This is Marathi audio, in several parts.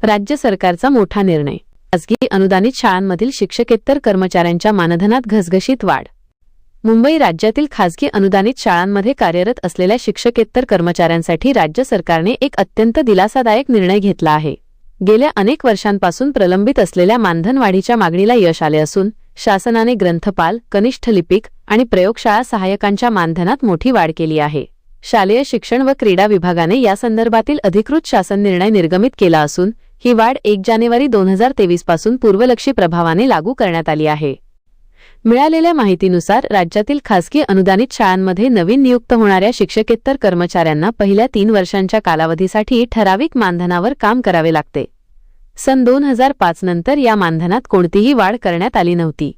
राज्य सरकारचा मोठा निर्णय. खासगी अनुदानित शाळांमधील शिक्षकेतर कर्मचाऱ्यांच्या मानधनात घसघशीत वाढ. मुंबई राज्यातील खासगी अनुदानित शाळांमध्ये कार्यरत असलेल्या शिक्षकेतर कर्मचाऱ्यांसाठी राज्य सरकारने एक अत्यंत दिलासादायक निर्णय घेतला आहे. गेल्या अनेक वर्षांपासून प्रलंबित असलेल्या मानधन वाढीच्या मागणीला यश आले असून शासनाने ग्रंथपाल, कनिष्ठ लिपिक आणि प्रयोगशाळा सहाय्यकांच्या मानधनात मोठी वाढ केली आहे. शालेय शिक्षण व क्रीडा विभागाने या संदर्भातील अधिकृत शासन निर्णय निर्गमित केला असून ही वाढ 1 जानेवारी 2023 पासून पूर्वलक्षी प्रभावाने लागू करण्यात आली आहे. मिळालेल्या माहितीनुसार राज्यातील खासगी अनुदानित शाळांमध्ये नवीन नियुक्त होणाऱ्या शिक्षकेतर कर्मचाऱ्यांना पहिल्या 3 वर्षांच्या कालावधीसाठी ठराविक मानधनावर काम करावे लागते. सन 2005 नंतर या मानधनात कोणतीही वाढ करण्यात आली नव्हती.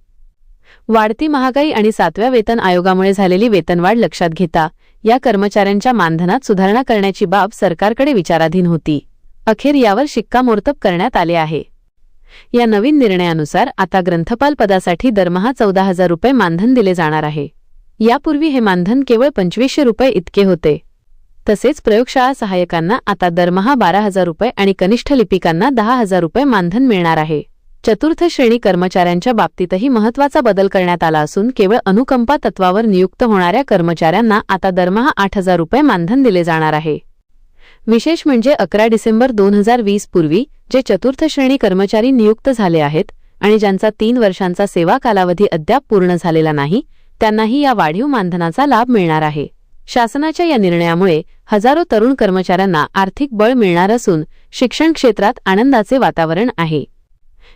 वाढती महागाई आणि 7व्या वेतन आयोगामुळे झालेली वेतनवाढ लक्षात घेता या कर्मचाऱ्यांच्या मानधनात सुधारणा करण्याची बाब सरकारकडे विचाराधीन होती. अखेर यावर शिक्कामोर्तब करण्यात आले आहे. या नवीन निर्णयानुसार आता ग्रंथपाल पदासाठी दरमहा 14,000 रुपये मानधन दिले जाणार आहे. यापूर्वी हे मानधन केवळ 2500 रुपये इतके होते. तसेच प्रयोगशाळा सहाय्यकांना आता दरमहा 12,000 रुपये आणि कनिष्ठ लिपिकांना 10,000 रुपये मानधन मिळणार आहे. चतुर्थ श्रेणी कर्मचाऱ्यांच्या बाबतीतही महत्त्वाचा बदल करण्यात आला असून केवळ अनुकंपा तत्वावर नियुक्त होणाऱ्या कर्मचाऱ्यांना आता दरमहा 8,000 रुपये मानधन दिले जाणार आहे. विशेष म्हणजे 11 डिसेंबर 2020 पूर्वी जे चतुर्थ श्रेणी कर्मचारी नियुक्त झाले आहेत आणि ज्यांचा 3 वर्षांचा सेवा कालावधी अद्याप पूर्ण झालेला नाही त्यांनाही या वाढीव मानधनाचा लाभ मिळणार आहे. शासनाच्या या निर्णयामुळे हजारो तरुण कर्मचाऱ्यांना आर्थिक बळ मिळणार असून शिक्षण क्षेत्रात आनंदाचे वातावरण आहे.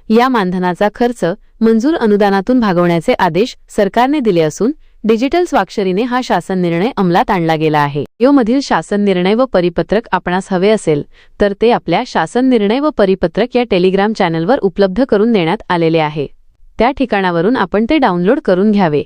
या मानधनाचा खर्च मंजूर अनुदानातून भागवण्याचे आदेश सरकारने दिले असून डिजिटल स्वाक्षरीने हा शासन निर्णय अंमलात आणला गेला आहे. यामधील शासन निर्णय व परिपत्रक आपणास हवे असेल तर ते आपल्या शासन निर्णय व परिपत्रक या टेलिग्राम चॅनलवर उपलब्ध करून देण्यात आलेले आहे. त्या ठिकाणावरून आपण ते डाउनलोड करून घ्यावे.